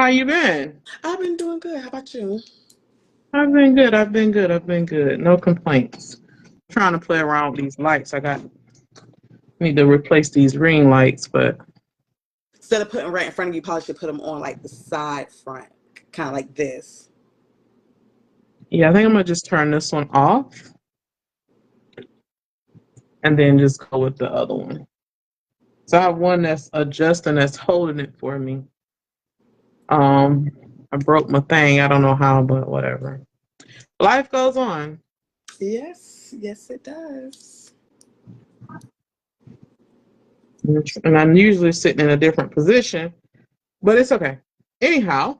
How you been? I've been doing good. How about you? I've been good. I've been good. I've been good. No complaints. Trying to play around with these lights. I got need to replace these ring lights, but Instead of putting right in front of you, you probably should put them on like the side front, kind of like this. yeah, I think I'm gonna just turn this one off and then just go with the other one. So I have one that's adjusting, that's holding it for me. Um, I broke my thing. I don't know how, but whatever. Life goes on, Yes, yes, it does. and I'm usually sitting in a different position, but it's okay. Anyhow,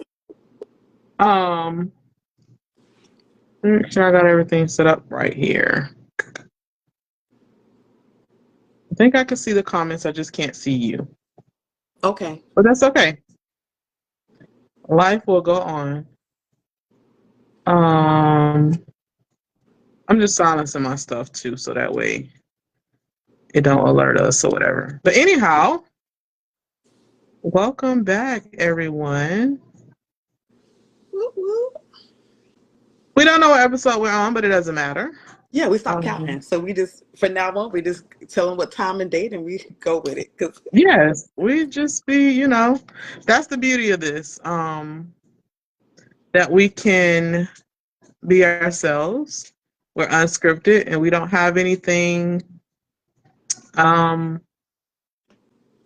um, make sure I got everything set up right here. I think I can see the comments. I just can't see you. Okay. But that's okay. Life will go on. Um, I'm just silencing my stuff too, so that way it don't alert us or whatever. But anyhow, welcome back, everyone. Woo woo. We don't know what episode we're on, but it doesn't matter. Yeah, we stopped Um, counting. So we just, for now on, we just tell them what time and date and we go with it. Cause yes, we just be, that's the beauty of this. That we can be ourselves. We're unscripted and we don't have anything um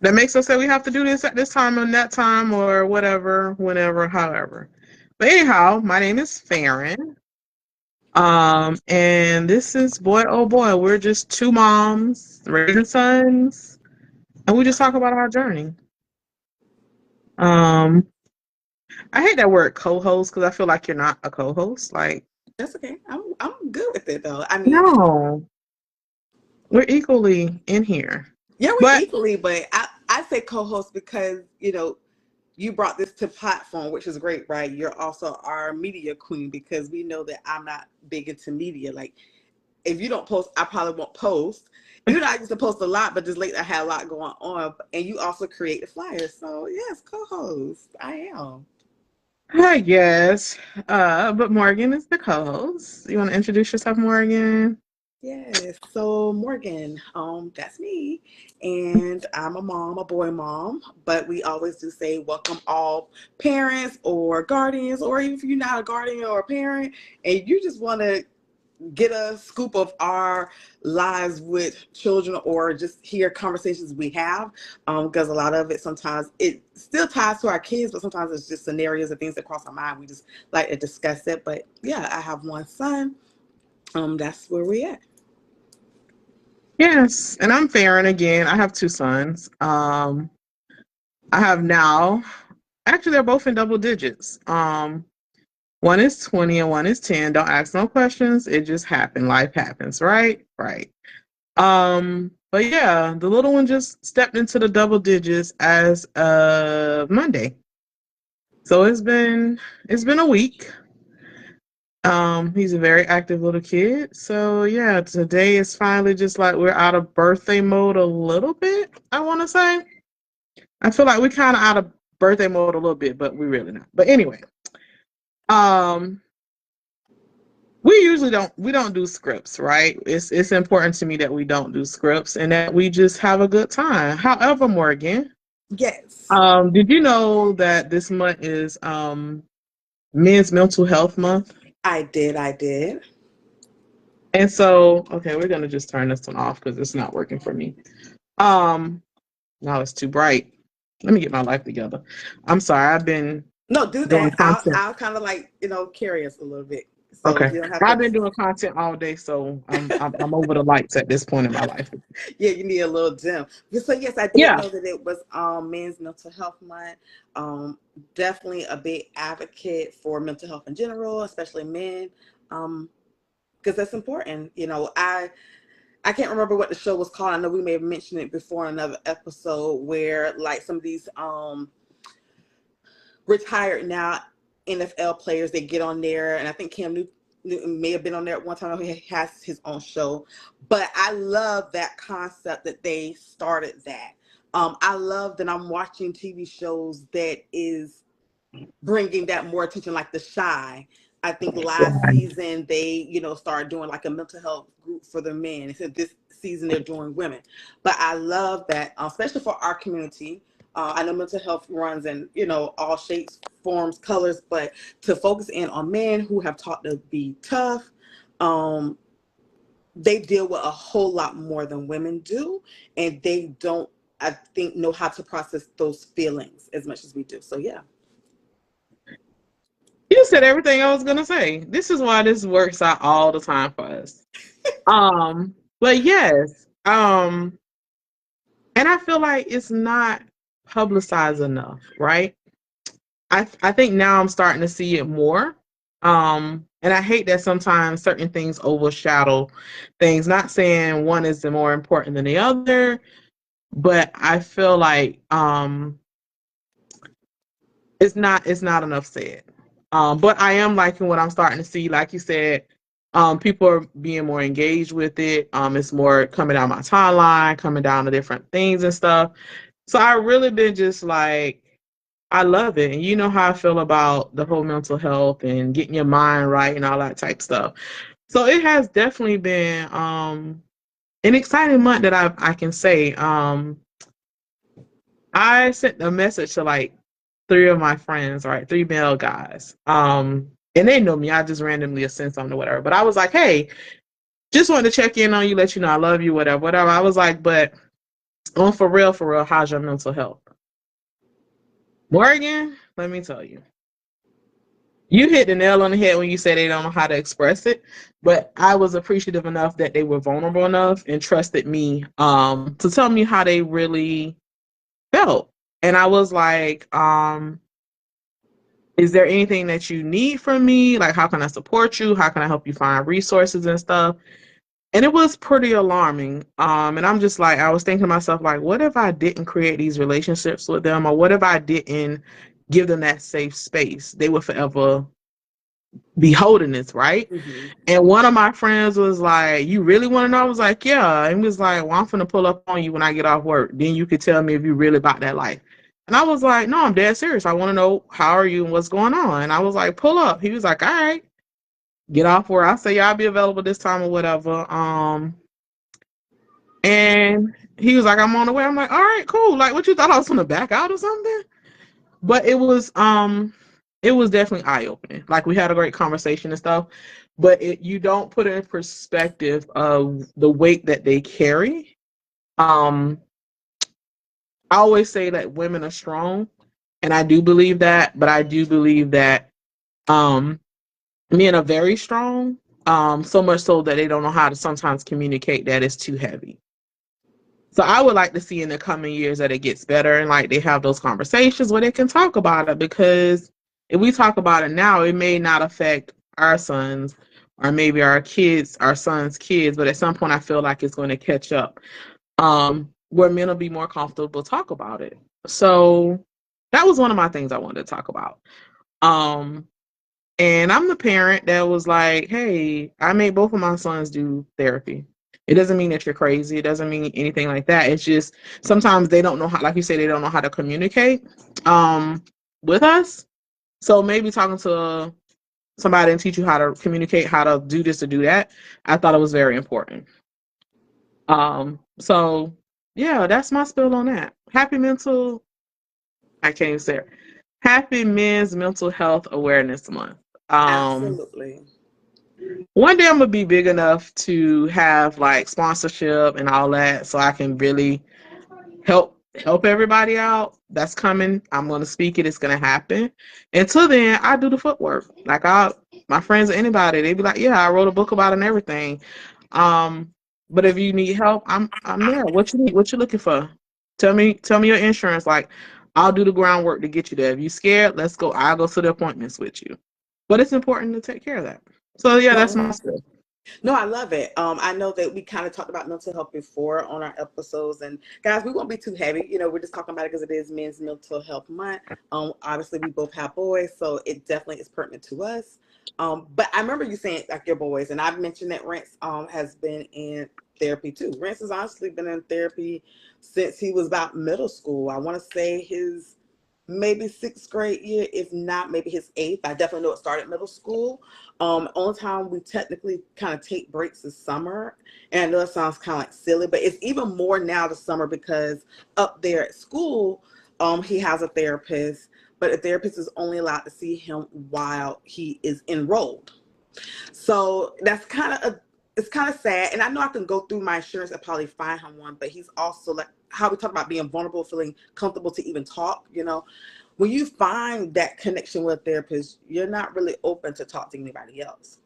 that makes us say we have to do this at this time and that time or whatever, whenever, however. But anyhow, my name is Farron. And this is boy oh boy, we're just two moms raising sons, and we just talk about our journey. Um, I hate that word co-host because I feel like you're not a co-host. Like, that's okay. I'm good with it though. I mean, no, we're equally in here. yeah, we But equally, but I say co-host because, you brought this to platform, which is great, right? You're also our media queen because we know that I'm not big into media. Like, if you don't post, I probably won't post. Even though I used to post a lot, but just lately I had a lot going on. And you also create the flyers. So, yes, co host. I am. I guess. But Morgan is the co-host. You want to introduce yourself, Morgan? Yes. So, Morgan, that's me. And I'm a mom, a boy mom. But we always do say welcome all parents or guardians, or even if you're not a guardian or a parent and you just want to get a scoop of our lives with children or just hear conversations we have, because a lot of it sometimes it still ties to our kids, but sometimes it's just scenarios and things that cross our mind. We just like to discuss it. But yeah, I have one son. That's where we at. Yes, and I'm Farron again. I have two sons. I have now, actually, they're both in double digits. One is 20 and one is 10. Don't ask no questions. It just happened. Life happens, right? Right. But yeah, the little one just stepped into the double digits as of Monday. So it's been a week. He's a very active little kid. So yeah, today is finally just like we're out of birthday mode a little bit, I wanna say. I feel like we're kinda out of birthday mode a little bit, but we really not. But anyway, um, we don't do scripts, right? It's important to me that we don't do scripts and that we just have a good time. However, Morgan, Yes, did you know that this month is Men's Mental Health Month? I did. I did. And so, okay, we're gonna just turn this one off because it's not working for me. Um, Now it's too bright. Let me get my life together. I'm sorry. I've been No, do doing that. content. I'll kind of like carry us a little bit, so Okay, you don't have I've to. been doing content all day, so I'm over the lights at this point in my life. Yeah, you need a little gym. So yes, I did Yeah. know that it was Men's Mental Health Month. Definitely a big advocate for mental health in general, especially men, because that's important. I can't remember what the show was called. I know we may have mentioned it before in another episode where like some of these retired now NFL players, they get on there, and I think Newton may have been on there at one time. He has his own show, but I love that concept that they started that. I love that I'm watching TV shows that is bringing that more attention, like The Shy. I think last Right. season they, started doing like a mental health group for the men. So this season they're doing women. But I love that, especially for our community. I know mental health runs in, all shapes, forms, colors, but to focus in on men who have taught to be tough, um, they deal with a whole lot more than women do, and they don't, I think, know how to process those feelings as much as we do. So yeah. You said everything I was gonna say. This is why this works out all the time for us. But yes, and I feel like it's not publicized enough, right? I think now I'm starting to see it more. And I hate that sometimes certain things overshadow things. Not saying one is more important than the other, but I feel like it's not enough said. But I am liking what I'm starting to see. Like you said, people are being more engaged with it. It's more coming down my timeline, coming down to different things and stuff. So I really been just like, I love it. And you know how I feel about the whole mental health and getting your mind right and all that type stuff. So it has definitely been an exciting month that I can say. I sent a message to like three of my friends, right? Three male guys. And they know me. I just randomly sent something or whatever. But I was like, hey, just wanted to check in on you, let you know I love you, whatever, whatever. I was like, but on for real, how's your mental health? Morgan, let me tell you. You hit the nail on the head when you said they don't know how to express it, but I was appreciative enough that they were vulnerable enough and trusted me to tell me how they really felt. And I was like, is there anything that you need from me? Like, how can I support you? How can I help you find resources and stuff? And it was pretty alarming. And I'm just like, I was thinking to myself, like, what if I didn't create these relationships with them? Or what if I didn't give them that safe space? They would forever be holding this, right? Mm-hmm. And one of my friends was like, you really want to know? I was like, yeah. And he was like, well, I'm finna pull up on you when I get off work. Then you could tell me if you really about that life. And I was like, no, I'm dead serious. I want to know how are you and what's going on. And I was like, pull up. He was like, all right, get off work. I say, yeah, I'll be available this time or whatever. And he was like, I'm on the way. I'm like, all right, cool. Like, what you thought I was gonna back out or something? But it was definitely eye opening. Like we had a great conversation and stuff, but you don't put it in perspective of the weight that they carry. Um, I always say that women are strong, and I do believe that, but I do believe that um, men are very strong. So much so that they don't know how to sometimes communicate that it's too heavy. So I would like to see in the coming years that it gets better and like they have those conversations where they can talk about it, because if we talk about it now, it may not affect our sons or maybe our kids, our sons' kids, but at some point I feel like it's going to catch up. Where men will be more comfortable to talk about it. So that was one of my things I wanted to talk about. Um, and I'm the parent that was like, hey, I made both of my sons do therapy. It doesn't mean that you're crazy. It doesn't mean anything like that. It's just sometimes they don't know how, like you say, they don't know how to communicate um, with us. So maybe talking to somebody and teach you how to communicate, how to do this, to do that. I thought it was very important. So yeah, that's my spill on that. I can't even say it. Happy Men's Mental Health Awareness Month. Um, Absolutely. One day I'm gonna be big enough to have like sponsorship and all that, so I can really help everybody out. That's coming. I'm gonna speak it. It's gonna happen. Until then, I do the footwork. Like my friends or anybody, they be like, "Yeah, I wrote a book about it and everything." Um, but if you need help, I'm there. What you need? What you looking for? Tell me your insurance. Like, I'll do the groundwork to get you there. If you scared, let's go. I'll go to the appointments with you. But it's important to take care of that. So yeah, that's No, my stuff. no, I love it. I know that we kind of talked about mental health before on our episodes, and guys, we won't be too heavy. We're just talking about it because it is Men's Mental Health Month. Obviously, we both have boys, so it definitely is pertinent to us. But I remember you saying like your boys, and I've mentioned that Rance has been in therapy too. Rance has honestly been in therapy since he was about middle school. I want to say his maybe sixth grade year, if not maybe his eighth. I definitely know it started middle school. Only time we technically kind of take breaks is summer. And I know it sounds kind of like silly, but it's even more now this summer because up there at school, he has a therapist, but a therapist is only allowed to see him while he is enrolled. So that's kind of it's kind of sad. And I know I can go through my insurance and probably find him one, but he's also like how we talk about being vulnerable, feeling comfortable to even talk, you know. When you find that connection with a therapist, you're not really open to talk to anybody else.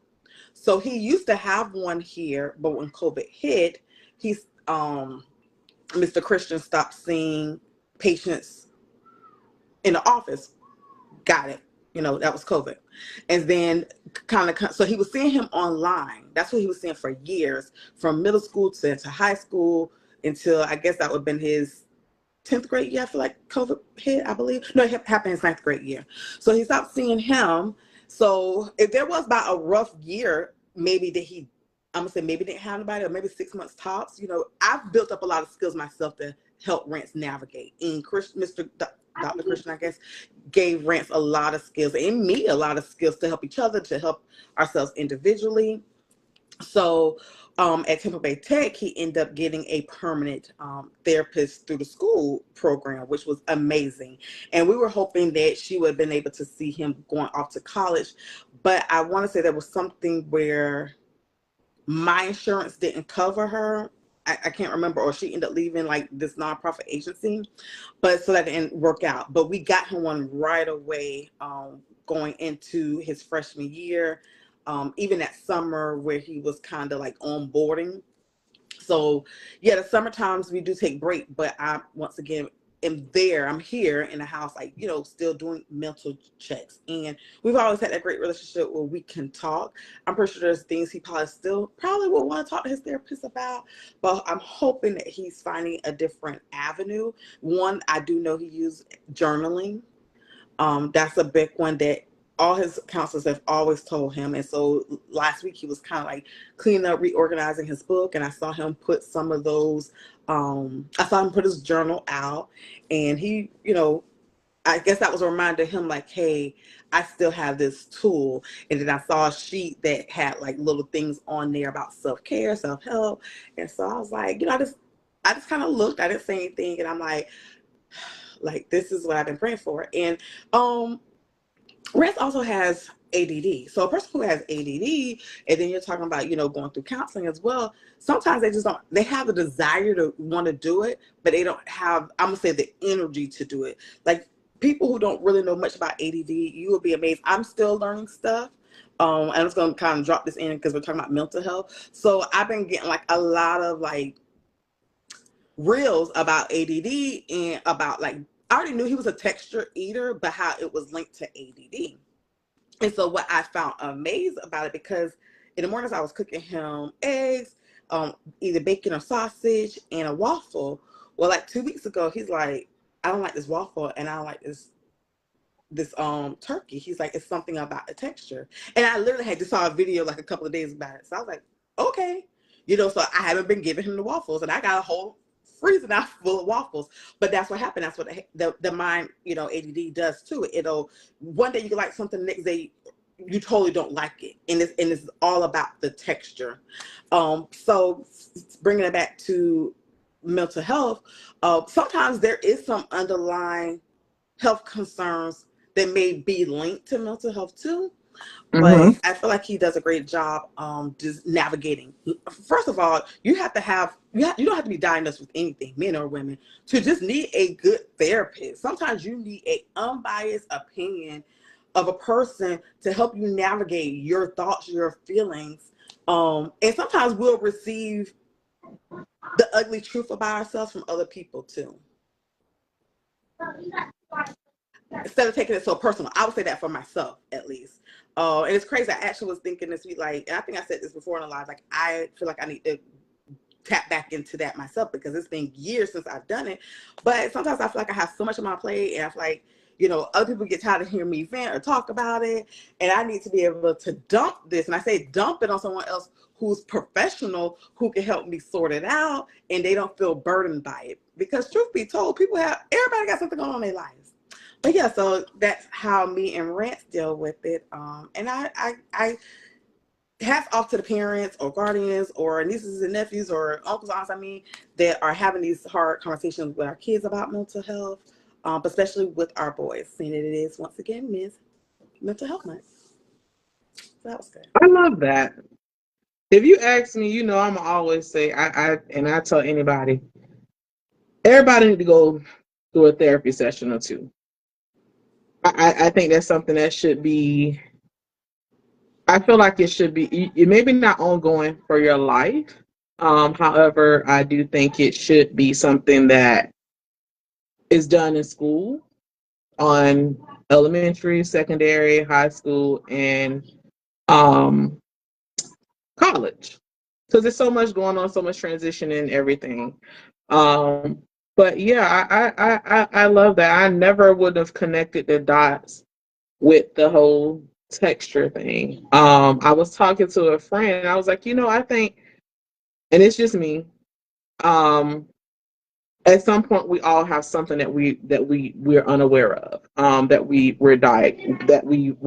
So he used to have one here, but when COVID hit, he's Mr. Christian stopped seeing patients in the office. Got it. You know, that was COVID. And then so he was seeing him online. That's what he was seeing for years, from middle school to high school, until I guess that would have been his 10th grade year. I feel like COVID hit, I believe. No, it happened his 9th grade year. So he stopped seeing him. So if there was about a rough year, maybe that I'm gonna say maybe didn't have anybody, or maybe 6 months tops. You know, I've built up a lot of skills myself to help Rance navigate. And Dr. Christian, I guess, gave Rance a lot of skills, and me a lot of skills, to help each other, to help ourselves individually. So at Tampa Bay Tech, he ended up getting a permanent therapist through the school program, which was amazing. And we were hoping that she would have been able to see him going off to college. But I want to say there was something where my insurance didn't cover her. I can't remember, or she ended up leaving like this nonprofit agency, but so that didn't work out. But we got him one right away, going into his freshman year, even that summer where he was kind of like onboarding. So yeah, the summer times we do take break, but I once again I'm here in the house, like, you know, still doing mental checks. And we've always had that great relationship where we can talk. I'm pretty sure there's things he probably would want to talk to his therapist about, but I'm hoping that he's finding a different avenue. One, I do know he used journaling. That's a big one that all his counselors have always told him. And so last week he was kind of like cleaning up, reorganizing his book, and I saw him put some of those. I saw him put his journal out, and he, you know, I guess that was a reminder to him, like, hey, I still have this tool. And then I saw a sheet that had like little things on there about self-care, self-help. And so I was like, you know, I just kind of looked, I didn't say anything, and I'm like, this is what I've been praying for. And Rest also has ADD. So a person who has ADD, and then you're talking about, you know, going through counseling as well, sometimes they just don't, they have a desire to want to do it, but they don't have, I'm going to say, the energy to do it. Like, people who don't really know much about ADD, you will be amazed. I'm still learning stuff. I'm just going to kind of drop this in because we're talking about mental health. So I've been getting like a lot of like reels about ADD, and about like, I already knew he was a texture eater, but how it was linked to ADD. And so what I found amazing about it, because in the mornings I was cooking him eggs, either bacon or sausage, and a waffle. Well, like 2 weeks ago, he's like, I don't like this waffle, and I don't like this turkey. He's like, it's something about the texture. And I literally had just saw a video like a couple of days about it. So I was like, okay. You know, so I haven't been giving him the waffles, and I got a whole freezer now full of waffles. But that's what happened. That's what the mind, you know, ADD does too. It'll, one day you can like something, the next day you totally don't like it. And it's all about the texture. So bringing it back to mental health, sometimes there is some underlying health concerns that may be linked to mental health too. But I feel like he does a great job just navigating. First of all, you don't have to be diagnosed with anything, men or women, to just need a good therapist. Sometimes you need a unbiased opinion of a person to help you navigate your thoughts, your feelings. And sometimes we'll receive the ugly truth about ourselves from other people too, instead of taking it so personal. I would say that for myself, at least. And it's crazy. I actually was thinking this week, like, and I think I said this before in a live, like, I feel like I need to tap back into that myself, because it's been years since I've done it. But sometimes I feel like I have so much on my plate, and I feel like, you know, other people get tired of hearing me vent or talk about it, and I need to be able to dump this. And I say dump it on someone else who's professional, who can help me sort it out, and they don't feel burdened by it. Because truth be told, everybody got something going on in their lives. But yeah, so that's how me and Rance deal with it. And I hats off to the parents or guardians or nieces and nephews or uncles, aunts, I mean, that are having these hard conversations with our kids about mental health, but especially with our boys, seeing that it is, once again, Men's Mental Health Month. So that was good. I love that. If you ask me, you know, I'm always say, I tell anybody, everybody need to go through a therapy session or two. I think that's something that should be. I feel like it should be. It maybe not ongoing for your life. However, I do think it should be something that is done in school, on elementary, secondary, high school, and um, college, because there's so much going on, so much transition and everything. Um, but yeah, I love that. I never would have connected the dots with the whole texture thing. I was talking to a friend, and I was like, you know, I think, and it's just me. Um, at some point, we all have something we're unaware of. That we were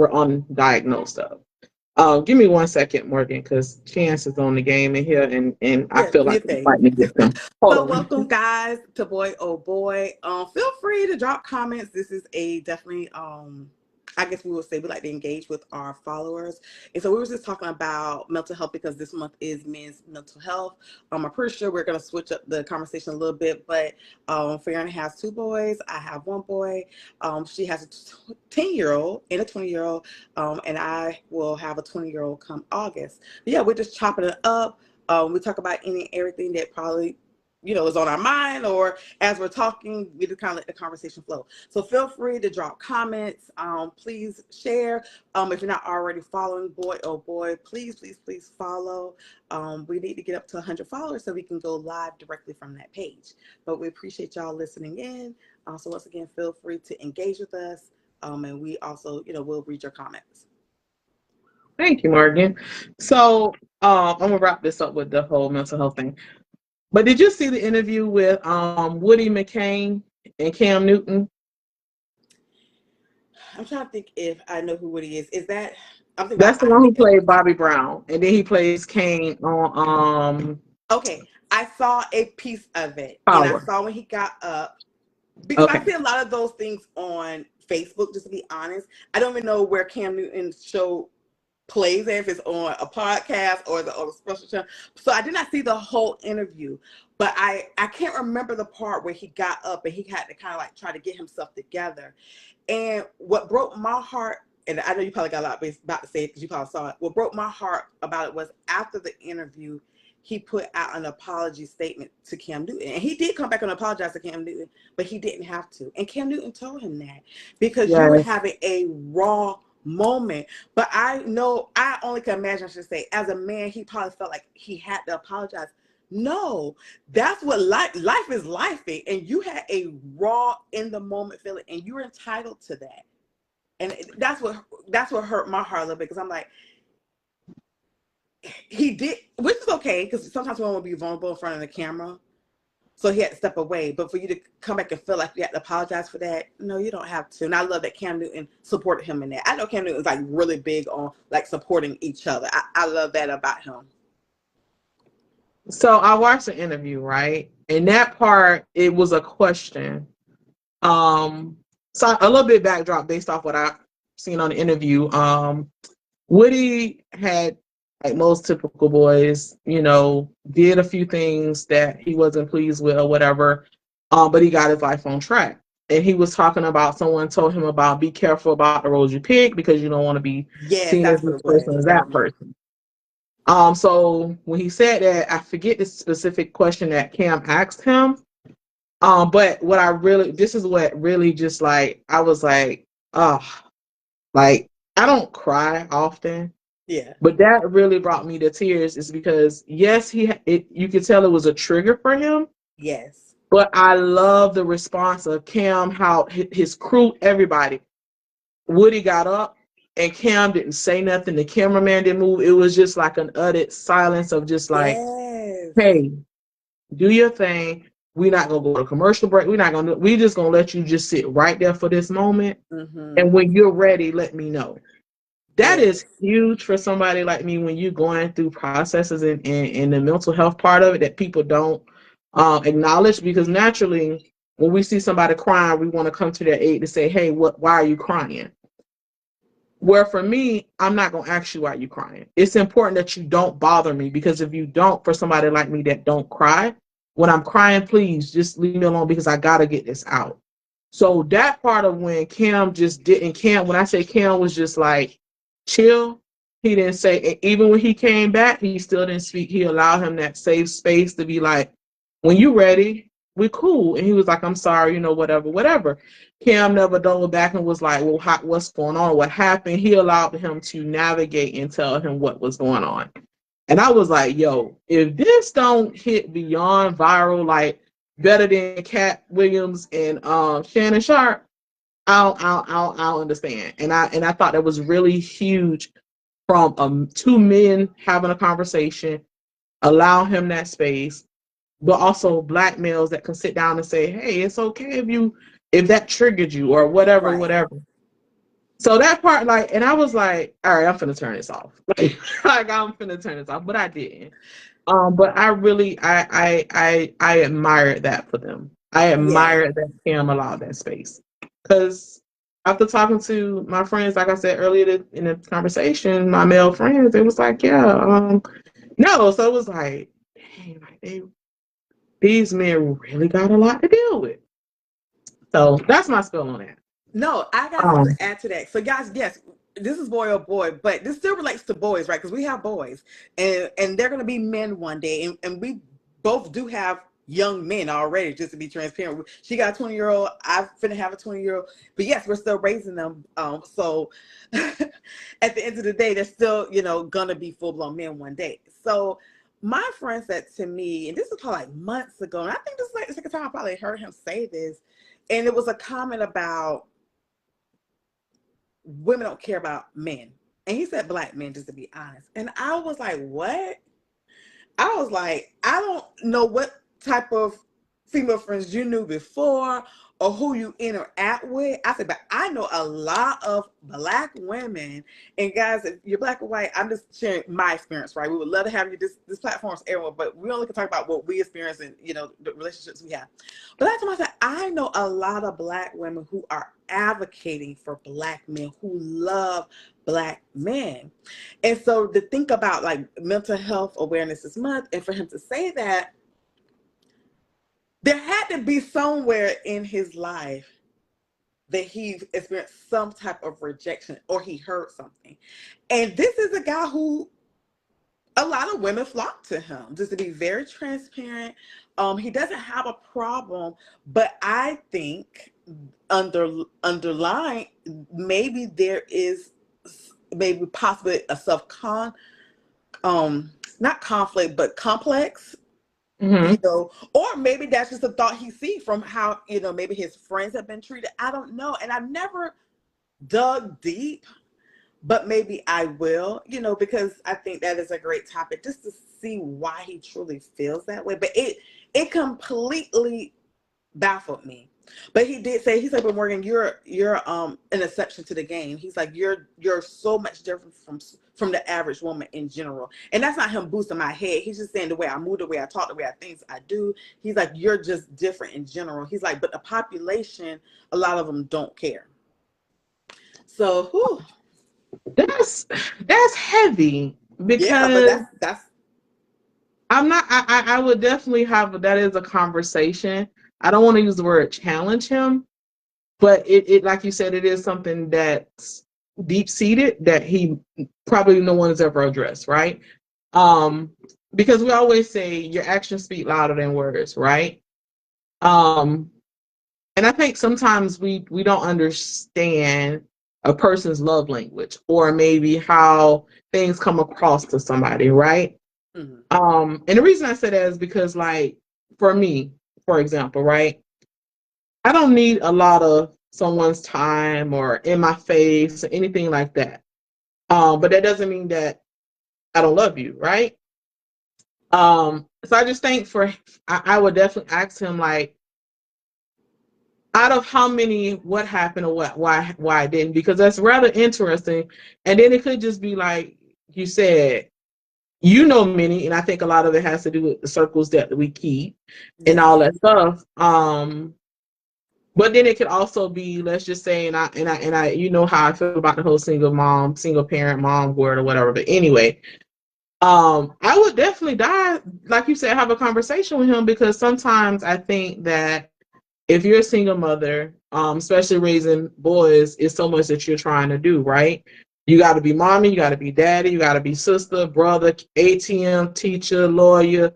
undiagnosed of. Give me 1 second, Morgan, because Chance is on the game in here, and I Yeah, feel do your like I'm thing. fighting against him. Hold So on. welcome guys to Boy Oh Boy. Feel free to drop comments. This is a definitely I guess we would say we like to engage with our followers. And so we were just talking about mental health because this month is men's mental health. I'm pretty sure we're gonna switch up the conversation a little bit, but Farron has 2 boys. I have 1 boy. She has a 10-year-old and a 20-year-old. And I will have a 20-year-old come August. But yeah, we're just chopping it up. We talk about everything that probably is on our mind, or as we're talking, we just kind of let the conversation flow. So feel free to drop comments. Please share. If you're not already following Boy Oh Boy, please, please, please follow. We need to get up to 100 followers so we can go live directly from that page. But we appreciate y'all listening in. So once again, feel free to engage with us. And we also, we'll read your comments. Thank you, Morgan. So I'm gonna wrap this up with the whole mental health thing. But did you see the interview with Woody McCain and Cam Newton? I'm trying to think if I know who Woody is. Is that I'm thinking That's about the one who played Bobby Brown, and then he plays Kane on okay. I saw a piece of it, and I Power. saw when he got up because I Okay. see a lot of those things on Facebook. Just to be honest, I don't even know where Cam Newton's show plays, if it's on a podcast or on a special channel. So I did not see the whole interview, but I can't remember the part where he got up and he had to kind of like try to get himself together. And what broke my heart, and I know you probably got a lot about to say it because you probably saw it. What broke my heart about it was after the interview, he put out an apology statement to Cam Newton. And he did come back and apologize to Cam Newton, but he didn't have to. And Cam Newton told him that because you were Yes. having a raw moment. But I know, I only can imagine, I should say, as a man, he probably felt like he had to apologize. No, that's what life is life, and you had a raw in the moment feeling, and you're entitled to that. And that's what hurt my heart a little bit because I'm like, he did, which is okay because sometimes we don't want to be vulnerable in front of the camera, so he had to step away. But for you to come back and feel like you had to apologize for that, no, you don't have to. And I love that Cam Newton supported him in that. I know Cam Newton's like really big on like supporting each other. I love that about him. So I watched the interview, right? And that part, it was a question. Um, so a little bit backdrop based off what I seen on the interview. Woody had, like most typical boys, did a few things that he wasn't pleased with or whatever. But he got his life on track. And he was talking about someone told him about be careful about the road you pick because you don't want to be Yes, seen as that's what this it person was. as that person. So when he said that, I forget the specific question that Cam asked him. But this is what really just like, I was like, oh, like, I don't cry often, Yeah. but that really brought me to tears is because, yes, you could tell it was a trigger for him, Yes. but I love the response of Cam, how his crew, everybody, Woody got up and Cam didn't say nothing. The cameraman didn't move. It was just like an utter silence of just like, Yes. hey, do your thing. We're not gonna go to commercial break. We just gonna let you just sit right there for this moment. Mm-hmm. And when you're ready, let me know. That is Yes. huge for somebody like me when you're going through processes in the mental health part of it that people don't acknowledge, because naturally when we see somebody crying, we want to come to their aid to say, hey, why are you crying? Where for me, I'm not going to ask you why you're crying. It's important that you don't bother me, because if you don't, for somebody like me that don't cry, when I'm crying, please just leave me alone, because I got to get this out. So that part of when Cam just didn't, Cam, when I say Cam was just like chill, he didn't say, even when he came back, he still didn't speak. He allowed him that safe space to be like, when you ready, we cool. And he was like, I'm sorry, whatever, whatever. Cam never doubled back and was like, well, what's going on? What happened? He allowed him to navigate and tell him what was going on. And I was like, yo, if this don't hit beyond viral, like better than Cat Williams and Shannon Sharp, I'll understand. And I thought that was really huge from 2 men having a conversation, allow him that space, but also black males that can sit down and say, hey, it's okay if that triggered you or whatever, Right. whatever. So that part, like, and I was like, all right, I'm finna turn this off. Like I'm finna turn this off, but I didn't. But I really, I admired that for them. I Yes. admired that Cam allowed that space, because after talking to my friends, like I said earlier in the conversation, my male friends, it was like, yeah, no. So it was like, dang, like these men really got a lot to deal with. So that's my spill on that. No, I got something Um, to add to that. So, guys, yes, this is boy or boy, but this still relates to boys, right? Because we have boys, and they're gonna be men one day, and we both do have young men already. Just to be transparent, she got a 20-year-old. I'm finna have a 20-year-old, but yes, we're still raising them. So, at the end of the day, they're still, gonna be full blown men one day. So. My friend said to me, and this is probably like months ago, and I think this is like the second time I probably heard him say this, and it was a comment about women don't care about men. And he said black men, just to be honest. And I was like, what? I was like, I don't know what type of female friends you knew before or who you interact with. I said, but I know a lot of black women. And guys, if you're black or white, I'm just sharing my experience, right? We would love to have you. This platform is everyone, but we only can talk about what we experience and the relationships we have. But that's why I said I know a lot of black women who are advocating for black men, who love black men. And so to think about like mental health awareness this month, and for him to say that, there had to be somewhere in his life that he experienced some type of rejection or he heard something. And this is a guy who a lot of women flock to him, just to be very transparent. He doesn't have a problem, but I think underlying maybe there is maybe possibly a not conflict but complex, mhm. or maybe that's just a thought he see from how maybe his friends have been treated. I don't know, and I've never dug deep, but maybe I will, because I think that is a great topic just to see why he truly feels that way. But it completely baffled me. But he did say, he's like, but Morgan, you're an exception to the game. He's like, you're so much different from the average woman in general. And that's not him boosting my head. He's just saying the way I move, the way I talk, the way I things I do. He's like, you're just different in general. He's like, but the population, a lot of them don't care. So, whew, That's heavy, yeah, but because that's I'm not. I would definitely have that is a conversation. I don't want to use the word challenge him, but it like you said, it is something that's deep seated that he probably no one has ever addressed, right? Um, because we always say your actions speak louder than words, right? Um, and I think sometimes we don't understand a person's love language, or maybe how things come across to somebody, right? mhm. And the reason I say that is because, like, for me, for example, right, I don't need a lot of someone's time or in my face or anything like that. But that doesn't mean that I don't love you, right? So I just think I would definitely ask him, like, out of how many, what happened or why it didn't, because that's rather interesting. And then it could just be like you said, you know, many, and I think a lot of it has to do with the circles that we keep and Yes. all that stuff. But then it could also be, let's just say, and I, you know how I feel about the whole single mom, single parent mom word or whatever. But anyway, I would definitely die, like you said, have a conversation with him, because sometimes I think that if you're a single mother, especially raising boys, it's so much that you're trying to do, right? You got to be mommy, you got to be daddy, you got to be sister, brother, ATM, teacher, lawyer,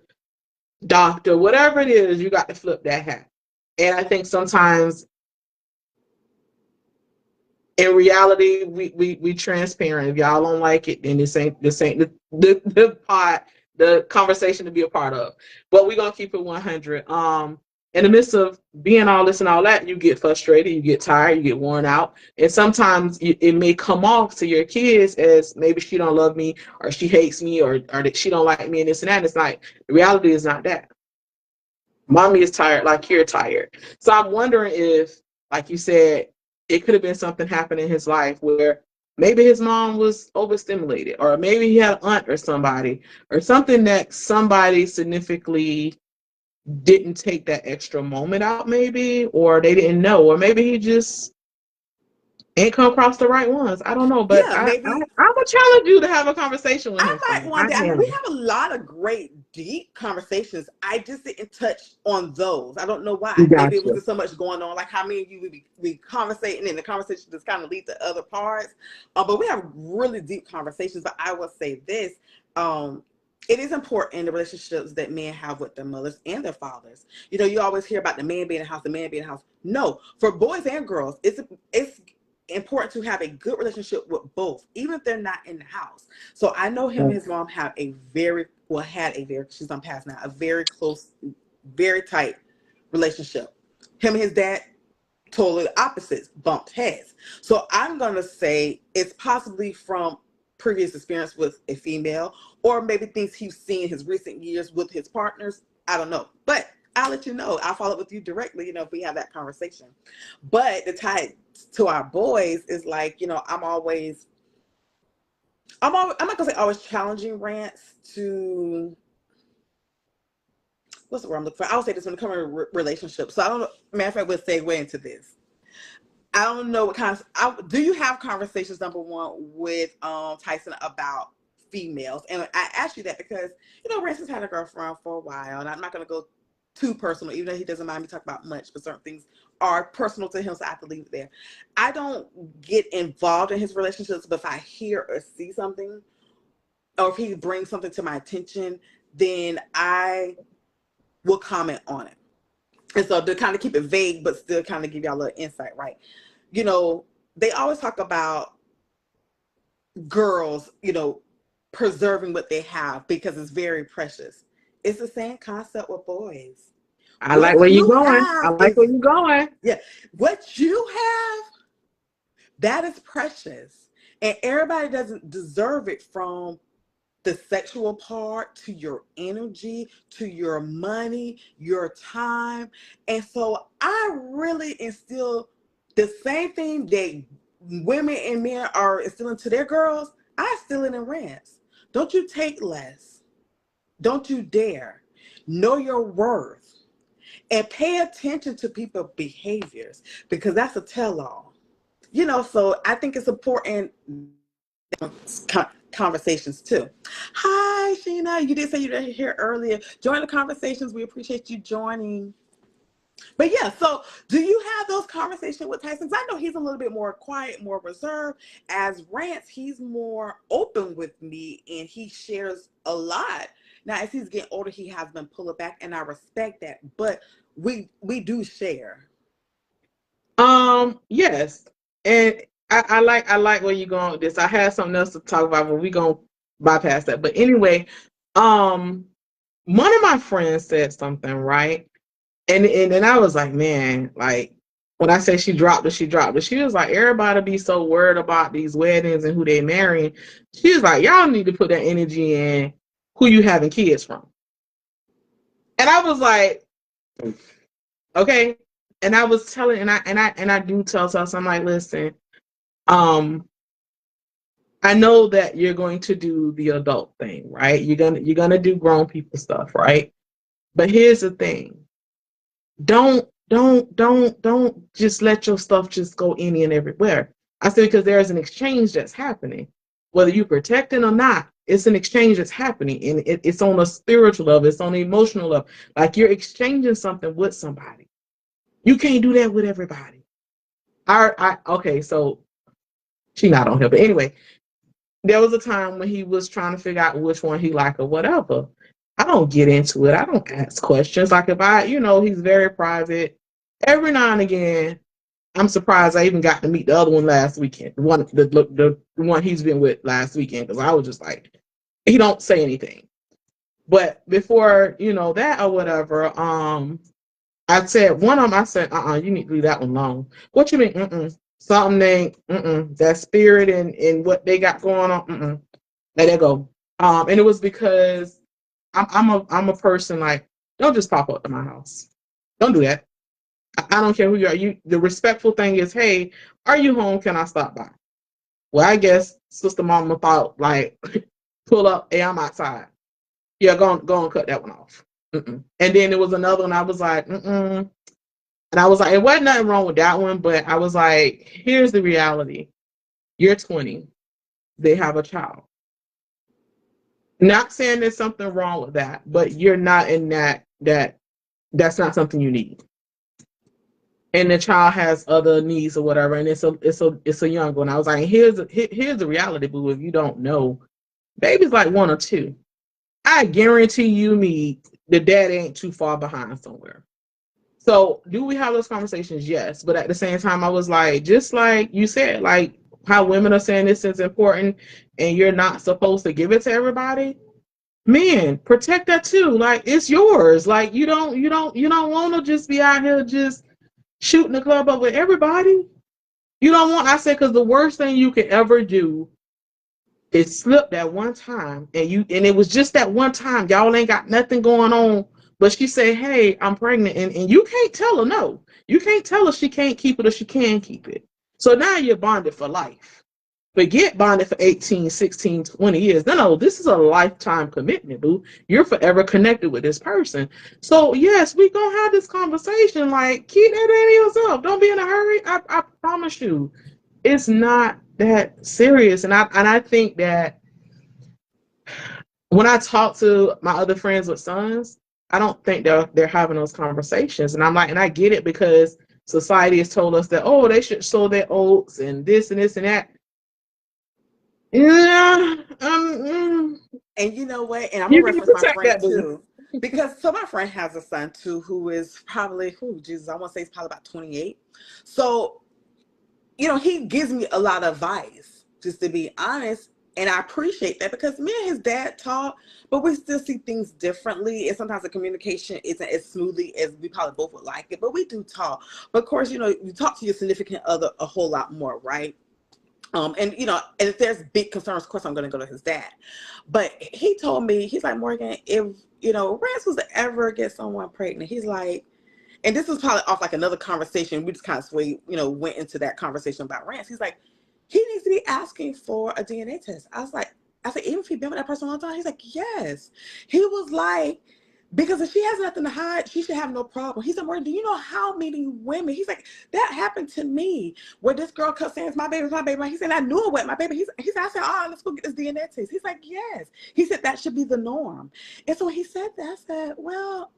doctor, whatever it is, you got to flip that hat. And I think sometimes in reality, we transparent. If y'all don't like it, then this ain't the part, the conversation to be a part of. But we're gonna keep it 100. In the midst of being all this and all that, you get frustrated, you get tired, you get worn out, and sometimes it may come off to your kids as maybe she don't love me, or she hates me, or that she don't like me, and this and that. And it's like, the reality is not that. Mommy is tired, like you're tired. So I'm wondering if, like you said, it could have been something happened in his life where maybe his mom was overstimulated, or maybe he had an aunt or somebody, or something that somebody significantly didn't take that extra moment out, maybe, or they didn't know, or maybe he just ain't come across the right ones. I don't know, but Yeah, maybe I'm gonna challenge you to have a conversation with I him, might friend. one I day. I mean, we am. have a lot of great, deep conversations. I just didn't touch on those. I don't know why. Maybe it was Gotcha. just so much going on. Like how many of you would be conversating, and the conversation just kind of lead to other parts. But we have really deep conversations. But I will say this. Um, it is important in the relationships that men have with their mothers and their fathers. You know, you always hear about the man being in the house, the man being in the house. No, for boys and girls, it's important to have a good relationship with both, even if they're not in the house. So I know him and his mom have a very, well, had a very, she's on pass now, a very close, very tight relationship. Him and his dad, totally opposites, bumped heads. So I'm going to say it's possibly from previous experience with a female, or maybe things he's seen in his recent years with his partners. I don't know. But I'll let you know. I'll follow up with you directly, you know, if we have that conversation. But the tie to our boys is like, you know, I'm not gonna say always challenging Rance to, what's the word I'm looking for? I would say this when it comes to relationships. So I don't know. Matter of fact, we'll segue into this. I don't know what kind of, do you have conversations, number one, with Tyson about females? And I asked you that because, you know, Rance has had a girlfriend for a while, and I'm not going to go too personal, even though he doesn't mind me talking about much, but certain things are personal to him, so I have to leave it there. I don't get involved in his relationships, but if I hear or see something, or if he brings something to my attention, then I will comment on it. And so to kind of keep it vague, but still kind of give y'all a little insight, right? You know, they always talk about girls, you know, preserving what they have because it's very precious. It's the same concept with boys. I like What where you're you going. I have like where is, you're going. yeah, what you have, that is precious. And everybody doesn't deserve it, from the sexual part to your energy to your money, your time. And so I really instill the same thing that women and men are instilling to their girls. I instill it in Rance. Don't you take less. Don't you dare. Know your worth and pay attention to people's behaviors, because that's a tell-all. You know, so I think it's important conversations too. Hi, Sheena. You did say you were here earlier. Join the conversations. We appreciate you joining. But yeah, so do you have those conversations with Tyson? 'Cause I know he's a little bit more quiet, more reserved. As Rance, he's more open with me and he shares a lot. Now, as he's getting older, he has been pulling back, and I respect that. But we do share. Yes, and I like where you're going with this. I had something else to talk about, but we gonna bypass that. But anyway, um, one of my friends said something, right, and I was like, man, like, when I say she dropped it, she dropped it. She was like, everybody be so worried about these weddings and who they marrying. She was like, y'all need to put that energy in who you having kids from. And I was like, okay. And I was telling, and I do tell us, I'm like, listen, um, I know that you're going to do the adult thing, right? You're gonna do grown people stuff, right? But here's the thing. Don't just let your stuff just go any and everywhere. I said because there's an exchange that's happening. Whether you protect it or not, it's an exchange that's happening. And it's on a spiritual level, it's on an emotional level. Like you're exchanging something with somebody. You can't do that with everybody. I okay, so she not on here. But anyway, there was a time when he was trying to figure out which one he liked or whatever. I don't get into it. I don't ask questions. Like if he's very private. Every now and again, I'm surprised I even got to meet the other one last weekend. The one he's been with last weekend because I was just like, he don't say anything. But before that or whatever, I said one of them. I said, you need to leave that one alone. What you mean? Something ain't. That spirit and what they got going on. Let it go. And it was because I'm a person like don't just pop up to my house. Don't do that. I don't care who you are. The respectful thing is, hey, are you home? Can I stop by? Well, I guess Sister Mama thought like pull up. Hey, I'm outside. Yeah, go and cut that one off. And then there was another one. I was like, and I was like, it wasn't nothing wrong with that one, but I was like, here's the reality. You're 20. They have a child. Not saying there's something wrong with that, but you're not in that's not something you need. And the child has other needs or whatever, and it's a young one. I was like, here's the reality, boo. If you don't know, baby's like 1 or 2. I guarantee you, the dad ain't too far behind somewhere. So, do we have those conversations? Yes, but at the same time, I was like, just like you said, like how women are saying this is important, and you're not supposed to give it to everybody. Man, protect that too. Like it's yours. Like you don't want to just be out here just shooting the club up with everybody. You don't want. I said because the worst thing you could ever do is slip that one time, and it was just that one time. Y'all ain't got nothing going on, but she said, "Hey, I'm pregnant," and you can't tell her no. You can't tell her she can't keep it or she can keep it. So now you're bonded for life. Forget bonded for 18, 16, 20 years. No, this is a lifetime commitment, boo. You're forever connected with this person. So, yes, we going to have this conversation. Like, keep that in yourself. Don't be in a hurry. I promise you, it's not that serious. And I think that when I talk to my other friends with sons, I don't think they're having those conversations. And I'm like, and I get it because society has told us that, oh, they should sow their oats and this and that. Yeah. And you know what? And I'm gonna You can reference my protect friend that, boo. too. Because so my friend has a son too who is probably Jesus, I want to say he's probably about 28. So, he gives me a lot of advice, just to be honest. And I appreciate that because me and his dad talk, but we still see things differently. And sometimes the communication isn't as smoothly as we probably both would like it, but we do talk. But of course, you talk to your significant other a whole lot more, right? And if there's big concerns, of course I'm gonna go to his dad. But he told me, he's like, Morgan, if Rance was to ever get someone pregnant, he's like, and this was probably off like another conversation. We just kind of went into that conversation about Rance. He's like, he needs to be asking for a DNA test. I said, even if he's been with that person a long time, he's like, yes. He was like, because if she has nothing to hide, she should have no problem. He said, Morgan, do you know how many women? He's like, that happened to me. Where this girl kept saying, it's my baby, it's my baby. He said, I knew it was my baby. He said, I said, let's go get this DNA test. He's like, yes. He said, that should be the norm. And so when he said that, I said, well,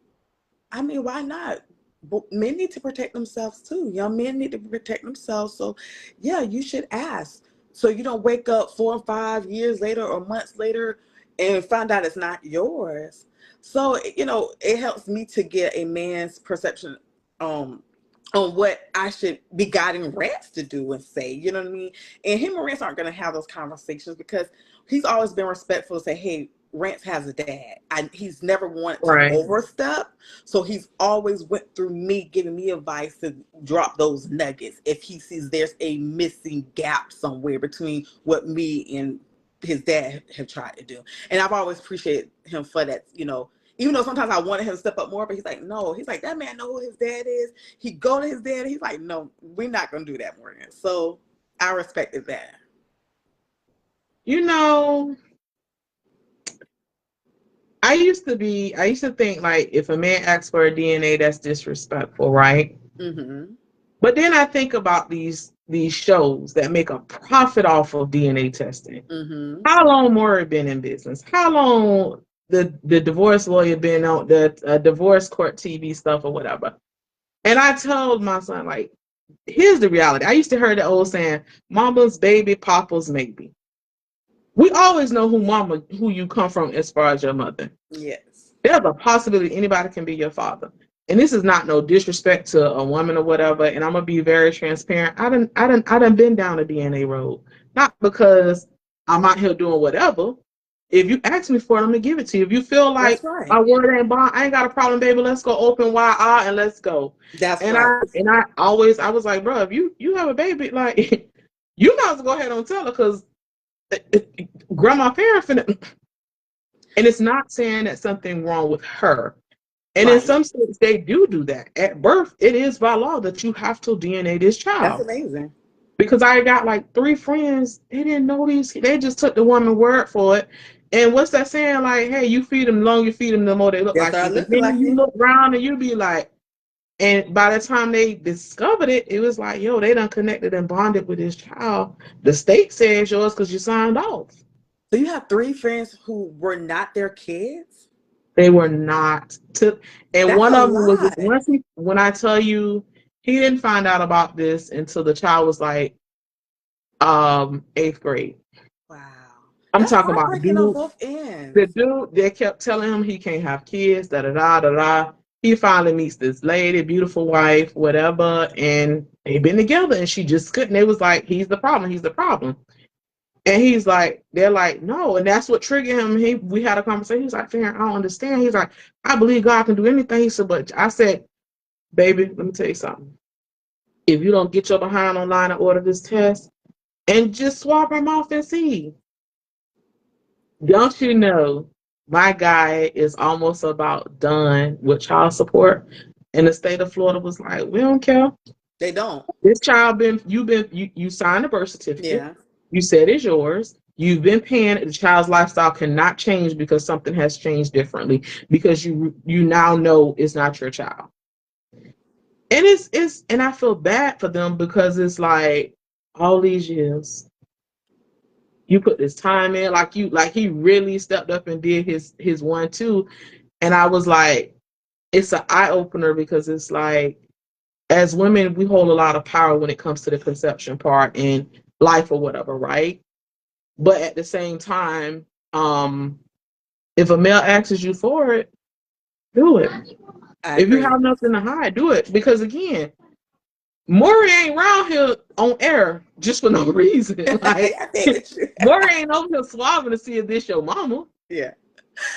I mean, why not? But men need to protect themselves too. Young men need to protect themselves. So, yeah, you should ask. So you don't wake up 4 or 5 years later or months later and find out it's not yours. So, it helps me to get a man's perception on what I should be guiding Rance to do and say. You know what I mean? And him and Rance aren't going to have those conversations because he's always been respectful to say, hey, Rance has a dad. He's never wanted to Right. overstep. So he's always went through me, giving me advice to drop those nuggets if he sees there's a missing gap somewhere between what me and his dad have tried to do. And I've always appreciated him for that, even though sometimes I wanted him to step up more, but he's like, no. He's like, that man know who his dad is. He go to his dad. He's like, no, we're not gonna do that, Morgan. So I respected that. You know, I used to think like if a man asks for a DNA, that's disrespectful, right? Mm-hmm. But then I think about these shows that make a profit off of DNA testing. Mm-hmm. How long Maury been in business? How long the divorce lawyer been on the divorce court TV stuff or whatever? And I told my son, like, here's the reality. I used to hear the old saying, "Mama's baby, Papa's maybe." We always know who you come from as far as your mother. Yes. There's a possibility anybody can be your father. And this is not no disrespect to a woman or whatever. And I'm gonna be very transparent. I done been down the DNA road. Not because I'm out here doing whatever. If you ask me for it, I'm gonna give it to you. If you feel like That's right. my word ain't bond, I ain't got a problem, baby. Let's go open wide eye and let's go. That's And right. I was like, bro, if you have a baby, like you might as well go ahead and tell her because grandma parent finna, and it's not saying that something wrong with her. And in Right. some states, they do that. At birth, it is by law that you have to DNA this That's child. amazing. Because I got like 3 friends, they didn't know these. They just took the woman's word for it. And what's that saying? Like, hey, you feed them, the longer you feed them, the more they look They like you. start But looking then like you you. look around and you be like, and by the time they discovered it, it was like, yo, they done connected and bonded with this child. The state says yours because you signed off. So you have 3 friends who were not their kids? They were not took, and That's one a of them was lot. when I tell you he didn't find out about this until the child was like 8th grade. Wow. I'm That's talking about heartbreaking on dude, both ends. the dude they kept telling him he can't have kids, da da da da da. He finally meets this lady, beautiful wife, whatever, and they've been together and she just couldn't. It was like, he's the problem, he's the problem. And he's like, they're like, no. And that's what triggered him. We had a conversation. He's like, Farron, I don't understand. He's like, I believe God can do anything. He said, but I said, baby, let me tell you something. If you don't get your behind online and order this test and just swab her mouth and see, don't you know, my guy is almost about done with child support. And the state of Florida was like, we don't care. They don't. This child you signed a birth certificate. Yeah. You said it's yours. You've been paying. The child's lifestyle cannot change because something has changed differently because you now know it's not your child. And it's and I feel bad for them because it's like all these years you put this time in, like he really stepped up and did his 1 2. And I was like, it's an eye opener because it's like, as women, we hold a lot of power when it comes to the conception part in life or whatever, right? But at the same time, if a male asks you for it, do it. I If you agree. have nothing to hide, do it. Because again, Maury ain't around here on air just for no reason. Like, I think it's true. Maury ain't over here swabbing to see if this your mama. Yeah.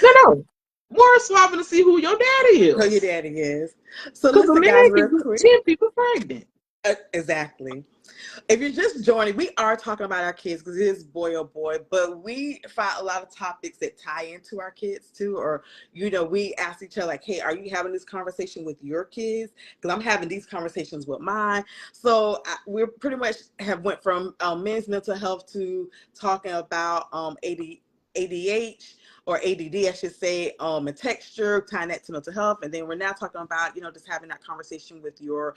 No. Maury's swabbing to see who your daddy Who your is. daddy is. So Because a listen, guys, man real can get quick. 10 people pregnant. Exactly. If you're just joining, we are talking about our kids because it is boy or boy, but we find a lot of topics that tie into our kids too. Or, we ask each other, like, hey, are you having this conversation with your kids? Because I'm having these conversations with mine. So we pretty much have went from men's mental health to talking about ADH or ADD, I should say, and texture, tying that to mental health. And then we're now talking about, just having that conversation with your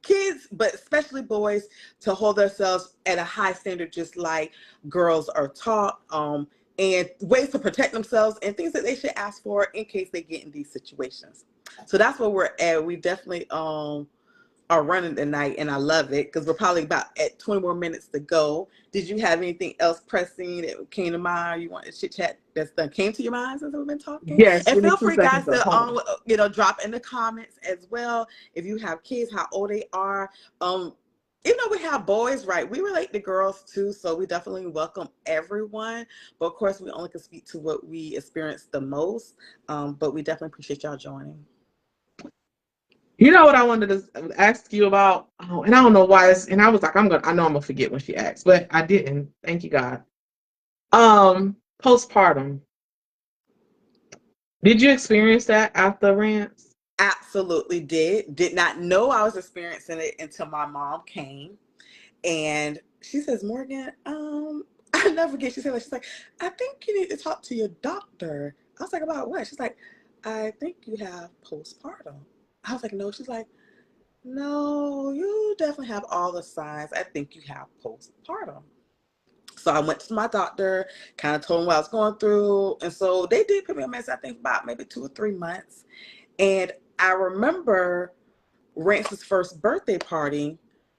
kids, but especially boys, to hold themselves at a high standard, just like girls are taught, and ways to protect themselves and things that they should ask for in case they get in these situations. So that's where we're at. We definitely are running tonight, and I love it because we're probably about at 20 more minutes to go. Did you have anything else pressing that came to mind? You want to chit chat that's done came to your mind since we've been talking? Yes, And give me feel two free, seconds guys, to to hold on. drop in the comments as well if you have kids, how old they are. Even though we have boys, right? We relate to girls too, so we definitely welcome everyone. But of course, we only can speak to what we experience the most. But we definitely appreciate y'all joining. You know what I wanted to ask you about? Oh, and I don't know why and I was like, I know I'm gonna forget when she asked, but I didn't. Thank you, God. Postpartum. Did you experience that after rants? Absolutely did. Did not know I was experiencing it until my mom came and she says, Morgan, I never forget. She said, she's like, I think you need to talk to your doctor. I was like, about what? She's like, I think you have postpartum. I was like, no. She's like, no, you definitely have all the signs. I think you have postpartum. So I went to my doctor, kind of told him what I was going through. And so they did put me on meds, I think about maybe 2 or 3 months. And I remember Rance's first birthday party,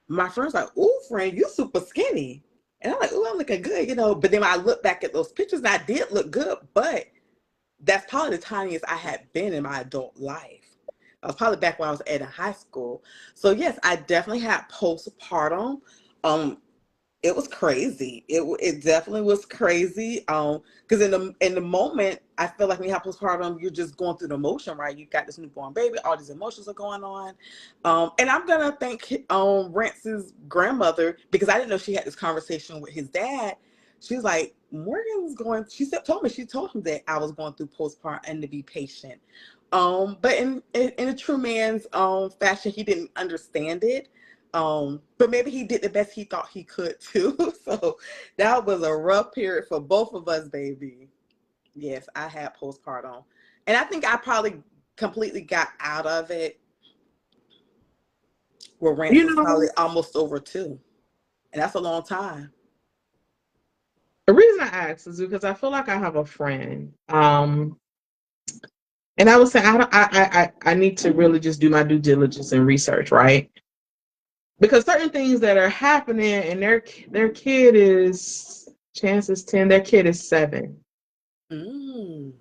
my friend's like, ooh, friend, you super skinny. And I'm like, ooh, I'm looking good, you know. But then when I look back at those pictures, and I did look good, but that's probably the tiniest I had been in my adult life. I was probably back when I was in high school. So yes, I definitely had postpartum. Um, it was crazy. It definitely was crazy. Because in the moment, I feel like when you have postpartum, you're just going through the emotion, right? You got this newborn baby, all these emotions are going on. And I'm gonna thank Rance's grandmother because I didn't know she had this conversation with his dad. She was like, Morgan was going. She told him that I was going through postpartum and to be patient. But in a true man's fashion, he didn't understand it. But maybe he did the best he thought he could too. So that was a rough period for both of us, baby. Yes, I had postpartum. And I think I probably completely got out of it where Rance You was know, probably almost over too. And that's a long time. the reason I asked is because I feel like I have a friend. And I was saying I need to really just do my due diligence and research, right? Because certain things that are happening and their kid is chances 10, their kid is 7. Mm.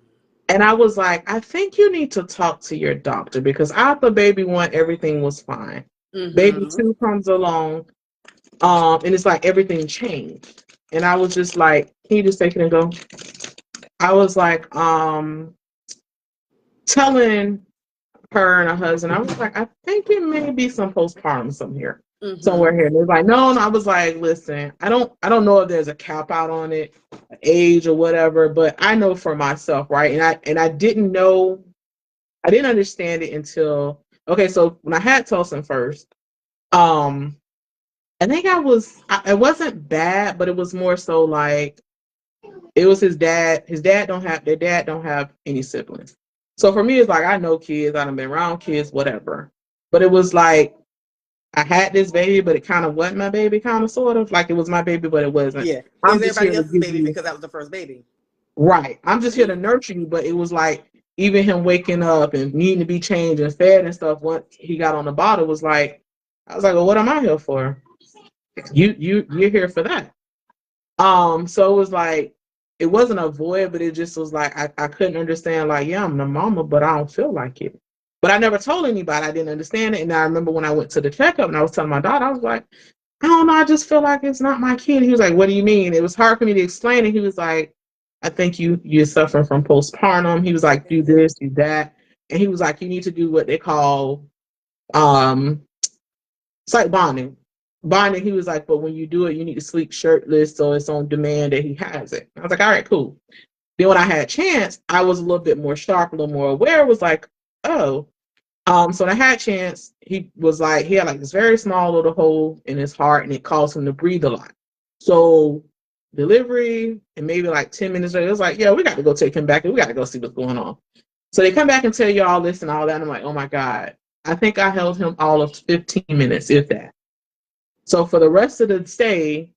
And I was like, I think you need to talk to your doctor because after baby 1, everything was fine. Baby Mm-hmm. 2 comes along, and it's like everything changed. And I was just like, can you just take it and go? I was like, telling her and her husband, I was like, I think it may be some postpartum somewhere Mm-hmm. here. And they're like, no, no. I was like, listen, I don't know if there's a cap out on it, age or whatever, but I know for myself, right? And I didn't know, I didn't understand it until okay. So when I had Tosin first, um, I think it wasn't bad, but it was more so like it was his dad. Their dad don't have any siblings. So for me, it's like I know kids, I done been around kids, whatever. But it was like I had this baby, but it kind of wasn't my baby, kind of sort of like it was my baby, but it wasn't. Yeah. It I'm was just here everybody to else's give baby you because that was the first baby. right. I'm just here to nurture you, but it was like even him waking up and needing to be changed and fed and stuff. Once he got on the bottle, was like I was like, well, what am I here for? You're here for that. So it was like it wasn't a void, but it just was like I couldn't understand, like, yeah, I'm the mama, but I don't feel like it. But I never told anybody I didn't understand it. And I remember when I went to the checkup and I was telling my daughter, I was like, I don't know, I just feel like it's not my kid. He was like, what do you mean? It was hard for me to explain it. He was like, I think you're suffering from postpartum. He was like, do this, do that. And he was like, you need to do what they call um it's like bonding. Bonding, he was like, but when you do it, you need to sleep shirtless so it's on demand that he has it. I was like, all right, cool. Then when I had a chance, I was a little bit more sharp, a little more aware. It was like, oh. So when I had a chance, he was like, he had like this very small little hole in his heart and it caused him to breathe a lot. So delivery and maybe like 10 minutes later, it was like, yeah, we got to go take him back and we got to go see what's going on. So they come back and tell you all this and all that. And I'm like, oh my God. I think I held him all of 15 minutes, if that. So for the rest of the stay,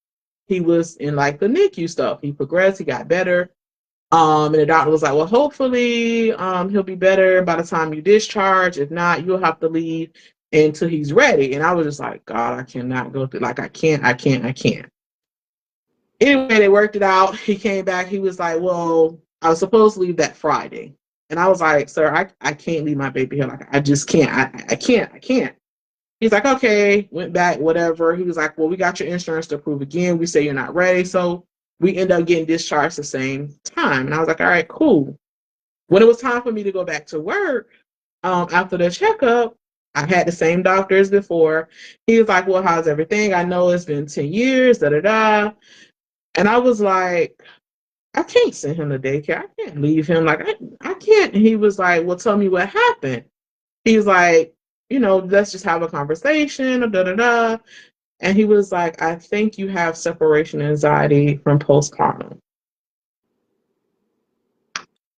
he was in like the NICU stuff. He progressed, he got better. And the doctor was like, well, hopefully he'll be better by the time you discharge. If not, you'll have to leave until he's ready. And I was just like, God, I cannot go through, like, I can't. Anyway, they worked it out. He came back. He was like, well, I was supposed to leave that Friday. And I was like, sir, I can't leave my baby here. Like, I just can't. I can't. He's like, okay, went back, whatever. He was like, well, we got your insurance to approve again. We say you're not ready. So we end up getting discharged the same time. And I was like, all right, cool. When it was time for me to go back to work, after the checkup, I had the same doctor as before. He was like, well, how's everything? I know it's been 10 years, da da da. And I was like, I can't send him to daycare. I can't leave him. Like, I can't. And he was like, well, tell me what happened. He's like, let's just have a conversation, da da da. And he was like, I think you have separation anxiety from postpartum.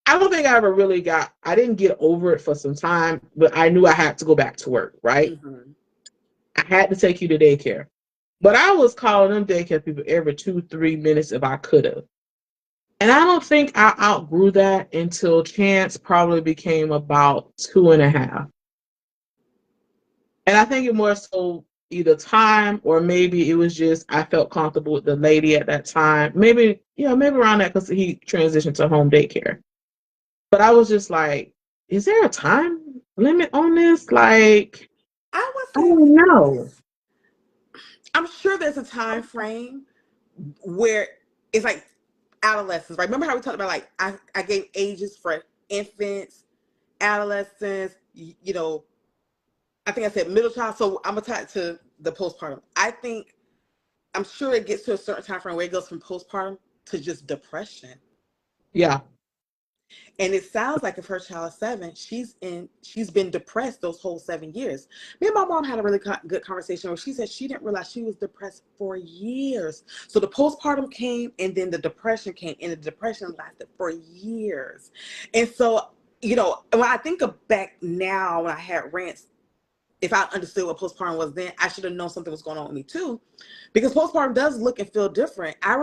I don't think I ever really I didn't get over it for some time, but I knew I had to go back to work, right? Mm-hmm. I had to take you to daycare. But I was calling them daycare people every 2, 3 minutes if I could have. And I don't think I outgrew that until Chance probably became about 2.5. And I think it more so either time or maybe it was just I felt comfortable with the lady at that time. Maybe, maybe around that because he transitioned to home daycare. But I was just like, is there a time limit on this? Like, I would I say don't know. I'm sure there's a time frame where it's like adolescence, right? Remember how we talked about like I gave ages for infants, adolescents, I think I said middle child. So I'm gonna tie it to the postpartum. I'm sure it gets to a certain time frame where it goes from postpartum to just depression. Yeah. And it sounds like if her child is 7, she's been depressed those whole 7 years. Me and my mom had a really good conversation where she said she didn't realize she was depressed for years. So the postpartum came and then the depression came and the depression lasted for years. And so, when I think of back now when I had rants, if I understood what postpartum was then, I should have known something was going on with me too, because postpartum does look and feel different. I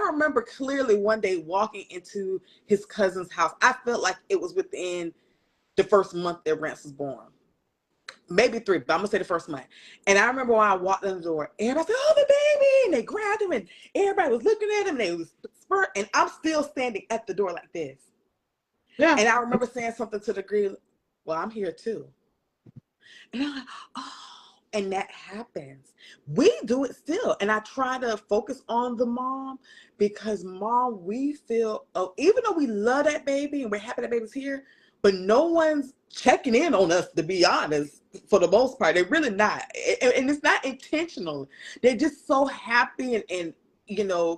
remember clearly one day walking into his cousin's house. I felt like it was within the first month that Rance was born. Maybe 3, but I'm gonna say the first month. And I remember when I walked in the door, everybody said, "Oh, the baby!" And they grabbed him, and everybody was looking at him. And they was spurt, and I'm still standing at the door like this. Yeah. And I remember saying something to the degree, "Well, I'm here too." And I'm like, oh, and that happens. We do it still. And I try to focus on the mom because mom, we feel, oh, even though we love that baby and we're happy that baby's here, but no one's checking in on us, to be honest, for the most part. They're really not. And it's not intentional. They're just so happy and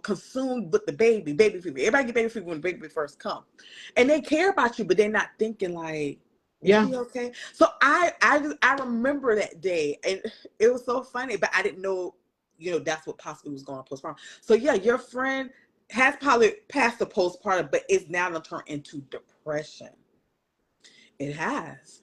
consumed with the baby fever. Everybody get baby fever when the baby first come. And they care about you, but they're not thinking like, is Yeah. she okay? So I remember that day, and it was so funny, but I didn't know, that's what possibly was going on postpartum. So yeah, your friend has probably passed the postpartum, but it's now gonna turn into depression. It has.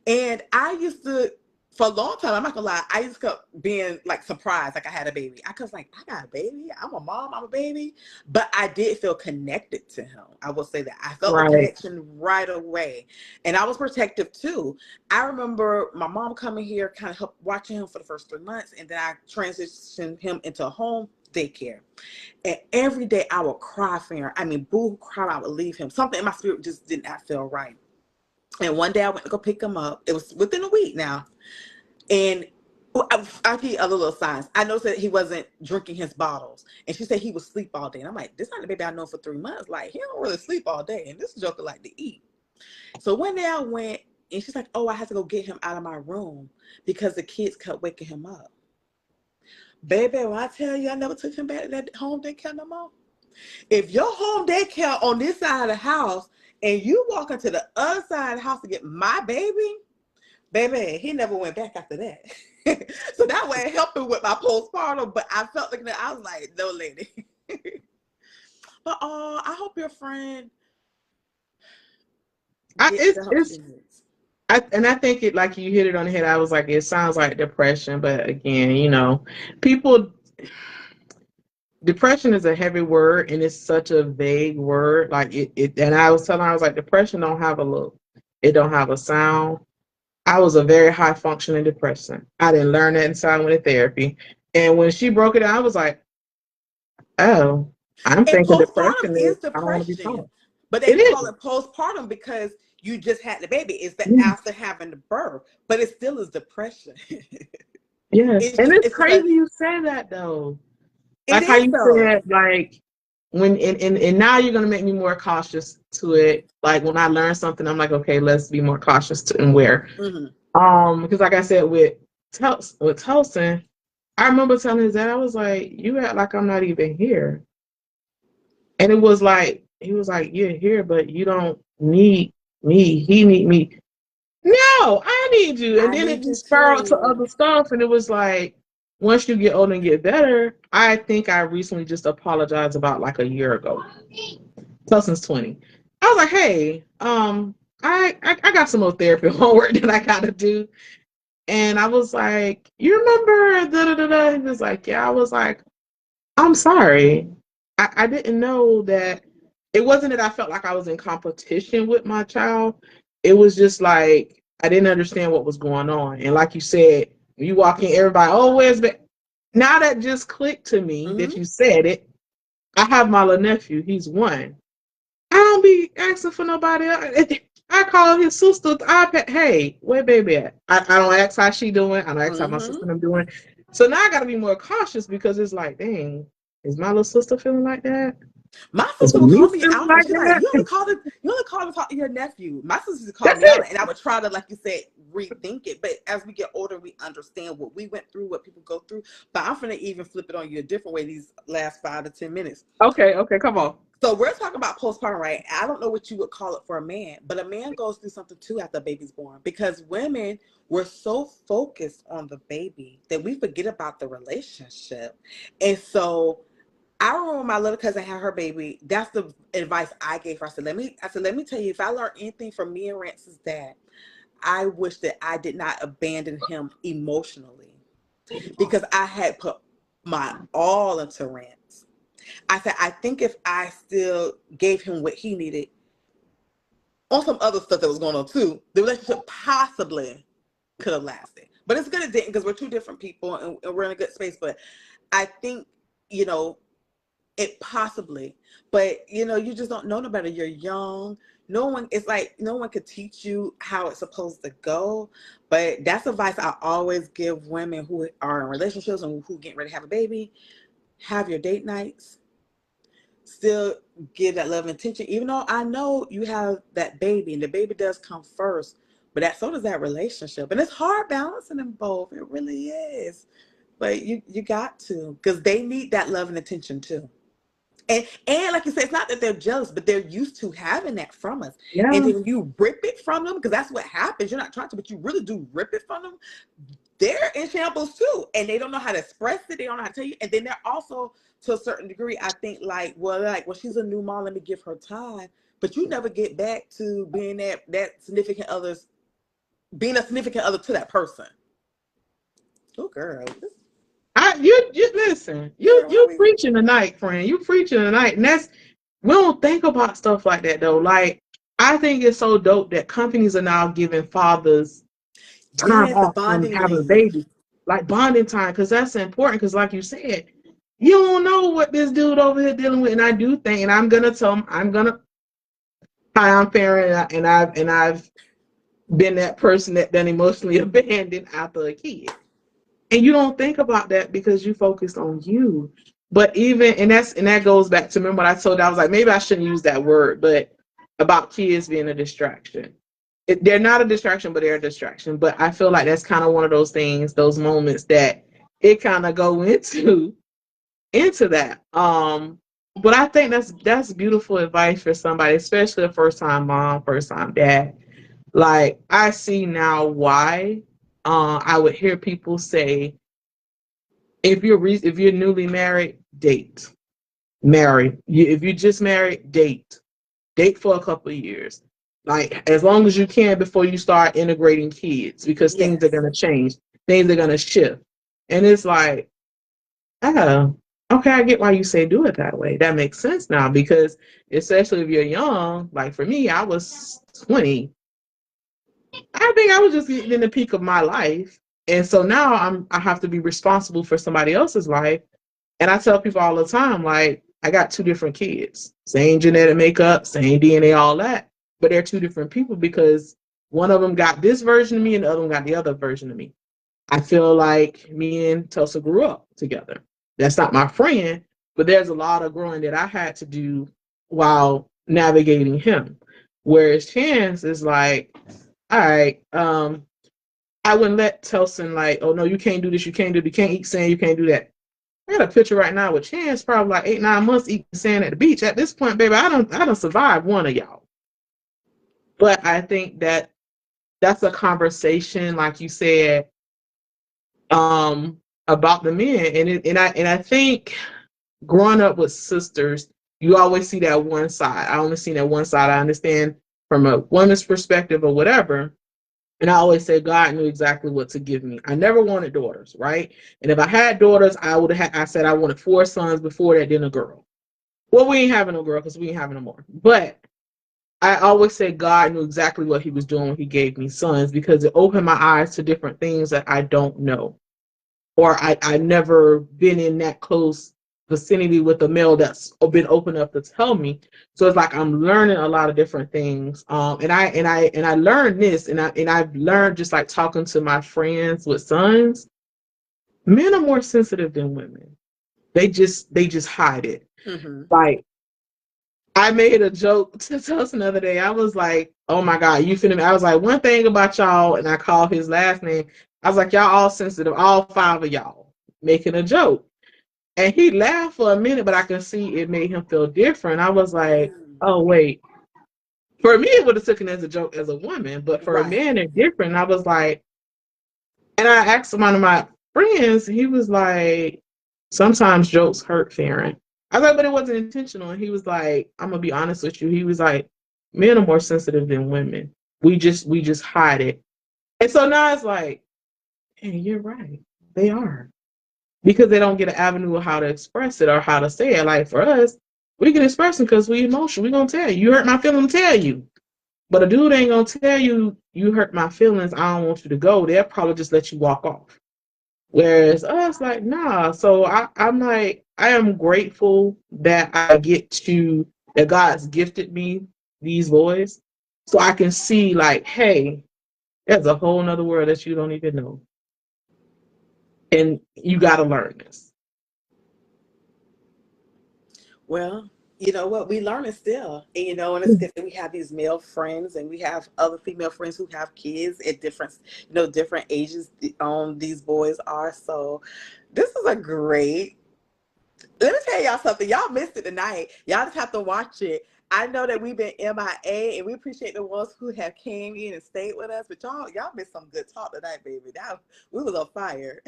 And I used to, for a long time, I'm not gonna lie, I used to keep being like surprised, like I had a baby. I was like, I got a baby. I'm a mom. I'm a baby. But I did feel connected to him. I will say that I felt the Right. connection right away, and I was protective too. I remember my mom coming here, kind of help watching him for the first 3 months, and then I transitioned him into a home daycare. And every day I would cry for him. I mean, boo cry. I would leave him. Something in my spirit just did not feel right. And one day I went to go pick him up. It was within a week now. And I'll give you other little signs. I noticed that he wasn't drinking his bottles. And she said he would sleep all day. And I'm like, this is not the baby I know for 3 months. Like, he don't really sleep all day. And this joker like to eat. So one day I went and she's like, oh, I had to go get him out of my room because the kids kept waking him up. Baby, when I tell you I never took him back to that home daycare no more. If your home daycare on this side of the house and you walk into the other side of the house to get my baby, he never went back after that. So that way it helped me with my postpartum, but I felt like I was like, no lady. But I hope your friend gets the help she needs. I think it, like you hit it on the head. I was like, it sounds like depression, but again, people, depression is a heavy word and it's such a vague word. Like and I was telling her, I was like, depression don't have a look. It don't have a sound. I was a very high functioning depression. I didn't learn that until I went to therapy. And when she broke it down, I was like, oh, I'm And thinking postpartum depression is is I don't want to be depression, taught. but they It call is. it postpartum because you just had the baby. It's the Yeah. after having the birth, but it still is depression. Yes. And it's It's just a, crazy you say that though. it Like how is you though. said, like when and now you're gonna make me more cautious to it. Like when I learn something, I'm like, okay, let's be more cautious to and where. Mm-hmm. Because like I said with Tulson, I remember telling his dad, I was like, you act like I'm not even here. And it was like, he was like, you're here, but you don't need me. He need me. No, I need you. And I then it need you just spiraled to too. other stuff. And it was like, once you get older and get better, I think I recently just apologized about like a year ago. Telson's 20. I was like, hey, I got some more therapy homework that I gotta do. And I was like, you remember da da da da? He was like, yeah. I was like, I'm sorry. I didn't know that. It wasn't that I felt like I was in competition with my child. It was just like I didn't understand what was going on. And like you said, when you walk in, everybody, oh, where's the now that just clicked to me that Hmm. you said it. I have my little nephew, he's 1. I don't be asking for nobody else. I call his sister. Hey, where baby at? I don't ask how she doing. I don't ask how my sister Hmm. and them doing. So now I got to be more cautious because it's like, dang, is my little sister feeling like that? My Is sister my would call niece me feeling out for. like She's like, that? you only call to talk to your nephew. My sister used to call That's me out, it. and I would try to, like you said, rethink it. But as we get older, we understand what we went through, what people go through. But I'm gonna even flip it on you a different way these last 5 to 10 minutes. Okay, okay, come on. So we're talking about postpartum, right? I don't know what you would call it for a man, but a man goes through something too after a baby's born because women were so focused on the baby that we forget about the relationship. And so I remember my little cousin had her baby. That's the advice I gave her. Let me tell you, if I learned anything from me and Rance's dad, I wish that I did not abandon him emotionally because I had put my all into Rance. I said, I think if I still gave him what he needed on some other stuff that was going on too, the relationship possibly could have lasted. But it's good it didn't because we're two different people and we're in a good space. But I think, you know, it possibly, but you just don't know no better. You're young. No one, it's like no one could teach you how it's supposed to go. But that's advice I always give women who are in relationships and who getting ready to have a baby. Have your date nights. Still give that love and attention, even though I know you have that baby and the baby does come first. But so does that relationship, and it's hard balancing them both. It really is. But you got to because they need that love and attention too. And like you said, it's not that they're jealous, but they're used to having that from us. And Yeah. then when you rip it from them, because that's what happens, you're not trying to, but you really do rip it from them, they're in shambles too. And they don't know how to express it, they don't know how to tell you. And then they're also, to a certain degree, I think, well, she's a new mom, let me give her time. But you never get back to being that significant others, being a significant other to that person. Oh girl. You listen. Girl, why You we preaching tonight, friend. You preaching tonight, and that's we don't think about stuff like that though. Like I think it's so dope that companies are now giving fathers time yes, the off from bonding having a leave. baby, like bonding time, because that's important. Because like you said, you don't know what this dude over here dealing with, and I do think, and I'm gonna tell him, hi, I'm Farron, and I've been that person that done emotionally abandoned after a kid. And you don't think about that because you focused on you. But even and that goes back to remember what I told you, I was like, maybe I shouldn't use that word, but about kids being a distraction. They're not a distraction, but they're a distraction. But I feel like that's kind of one of those things, those moments that it kind of go into that. But I think that's beautiful advice for somebody, especially a first time mom, first time dad. Like I see now why I would hear people say if you're newly married, date. Marry. If you just married, date. Date for a couple of years. Like as long as you can before you start integrating kids because things are Yes. gonna change. Things are gonna shift. And it's like, oh, okay, I get why you say do it that way. That makes sense now because especially if you're young, like for me, I was 20. I think I was just getting in the peak of my life. And so now I have to be responsible for somebody else's life. And I tell people all the time, like, I got 2 different kids, same genetic makeup, same DNA, all that, but they're 2 different people because one of them got this version of me and the other one got the other version of me. I feel like me and Tulsa grew up together. That's not my friend, but there's a lot of growing that I had to do while navigating him. Whereas Chance is like, all right, I wouldn't let Telson like, oh no, you can't do this, you can't eat sand, you can't do that. I got a picture right now with Chance, probably like 8, 9 months eating sand at the beach. At this point, baby, I don't survive one of y'all. But I think that that's a conversation, like you said, about the men. And I think growing up with sisters, you always see that one side. I only see that one side. I understand from a woman's perspective or whatever. And I always say God knew exactly what to give me. I never wanted daughters, right? And if I had daughters, I said I wanted 4 sons before that, then a girl. Well, we ain't having no girl because we ain't having no more. But I always say God knew exactly what he was doing when he gave me sons, because it opened my eyes to different things that I don't know. Or I never been in that close vicinity with a male that's been open enough to tell me. So it's like I'm learning a lot of different things. And I learned this, and I've learned, just like talking to my friends with sons, men are more sensitive than women. They just hide it. Mm-hmm. Like, I made a joke to us another day. I was like, "Oh my God, you finna?" I was like, "One thing about y'all," and I called his last name. I was like, "Y'all all sensitive, all 5 of y'all," making a joke. And he laughed for a minute, but I could see it made him feel different. I was like, Mm. "Oh wait." For me, it would have taken as a joke as a woman, but for a Right. man, it's different. I was like, and I asked one of my friends. He was like, "Sometimes jokes hurt, Farron." I was like, "But it wasn't intentional." And he was like, "I'm gonna be honest with you." He was like, "Men are more sensitive than women. We just hide it." And so now it's like, hey, you're right. They are, because they don't get an avenue of how to express it or how to say it. Like for us, we can express it because we emotional. We gonna tell you, you hurt my feelings, tell you. But a dude ain't gonna tell you, you hurt my feelings, I don't want you to go. They'll probably just let you walk off. Whereas us, like, nah. So I'm like, I am grateful that I get to, that God's gifted me these boys, so I can see, like, hey, there's a whole nother world that you don't even know. And you gotta learn this. Well, you know what? We learn it still. And and it's good that we have these male friends and we have other female friends who have kids at different, different ages these boys are. So this is a great, let me tell y'all something. Y'all missed it tonight. Y'all just have to watch it. I know that we've been MIA and we appreciate the ones who have came in and stayed with us, but y'all missed some good talk tonight, baby. We was on fire.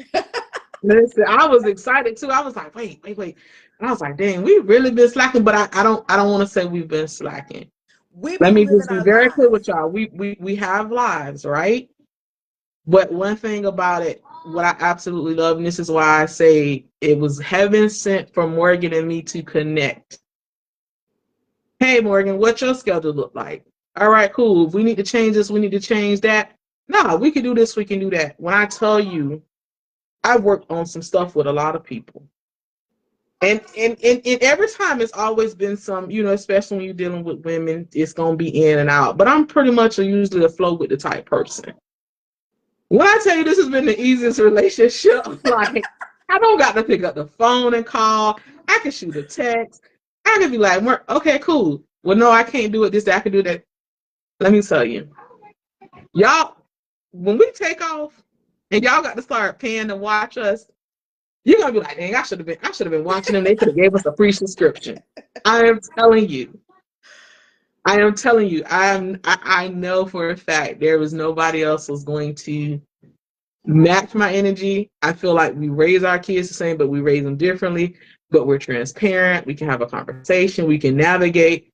Listen, I was excited too. I was like, wait. And I was like, dang, we really been slacking, but I don't want to say we've been slacking. We've Let been me living just be our very clear with lives. y'all. We have lives, right? But one thing about it, what I absolutely love, and this is why I say it was heaven sent for Morgan and me to connect. Hey Morgan, what's your schedule look like? All right, cool. If we need to change this, we need to change that. No, we can do this, we can do that. When I tell you, I've worked on some stuff with a lot of people. And every time it's always been some, especially when you're dealing with women, it's gonna be in and out. But I'm pretty much usually a flow with the type person. When I tell you this has been the easiest relationship, like, I don't got to pick up the phone and call. I can shoot a text. I can be like, okay, cool. Well, no, I can't do it this day. I can do that. Let me tell you, y'all, when we take off and y'all got to start paying to watch us, you're gonna be like, dang, I should have been watching them. They could have gave us a free subscription. I am telling you. I am telling you, I know for a fact there was nobody else was going to match my energy. I feel like we raise our kids the same, but we raise them differently. But we're transparent. We can have a conversation. We can navigate.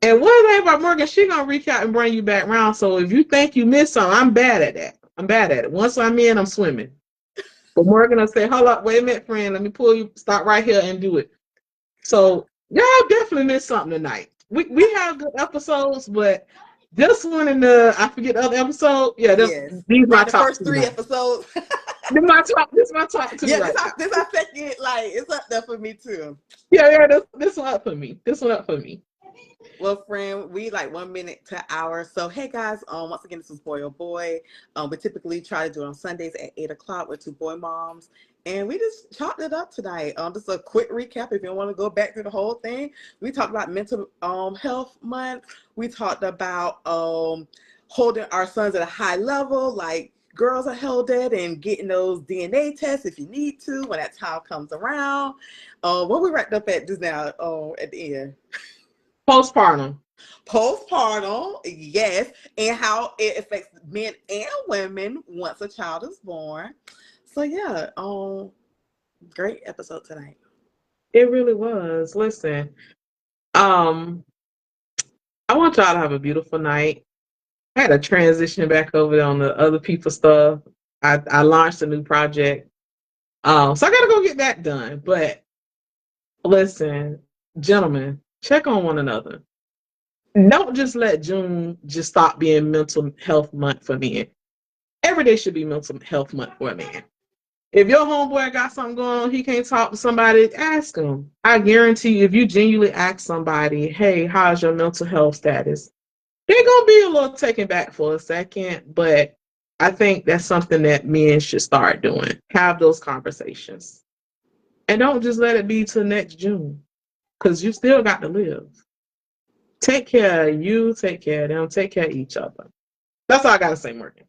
And one thing about Morgan, she gonna reach out and bring you back around. So if you think you missed something, I'm bad at that. I'm bad at it. Once I'm in, I'm swimming. But Morgan will say, "Hold up, wait a minute, friend. Let me pull you. Stop right here and do it." So y'all definitely missed something tonight. We have good episodes, but this one and I forget the other episode. Yeah, Yes. these my Like the top first two three tonight. episodes. This my top two Yeah, right now. this our second, like, it's up there for me too. Yeah, this one up for me. This one up for me. Well, friend, we like 1 minute to hour. So, hey guys, once again, this is Boy or Boy. We typically try to do it on Sundays at 8 o'clock with two boy moms, and we just chopped it up tonight. Just a quick recap. If you want to go back through the whole thing, we talked about mental health month. We talked about holding our sons at a high level, like girls are held at and getting those DNA tests if you need to when that time comes around. What we wrapped up at just now at the end? Postpartum. Postpartum, yes, and how it affects men and women once a child is born. So yeah, great episode tonight. It really was. Listen, um, I want y'all to have a beautiful night. I had to transition back over on the other people stuff. I launched a new project. So I gotta go get that done. But listen, gentlemen, check on one another. Don't just let June just stop being mental health month for men. Every day should be mental health month for a man. If your homeboy got something going on, he can't talk to somebody, ask him. I guarantee you, if you genuinely ask somebody, hey, how's your mental health status? They're going to be a little taken back for a second, but I think that's something that men should start doing. Have those conversations. And don't just let it be till next June, because you still got to live. Take care of you, take care of them, take care of each other. That's all I got to say, Morgan.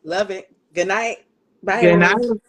Love it. Good night. Bye, Good everyone. night.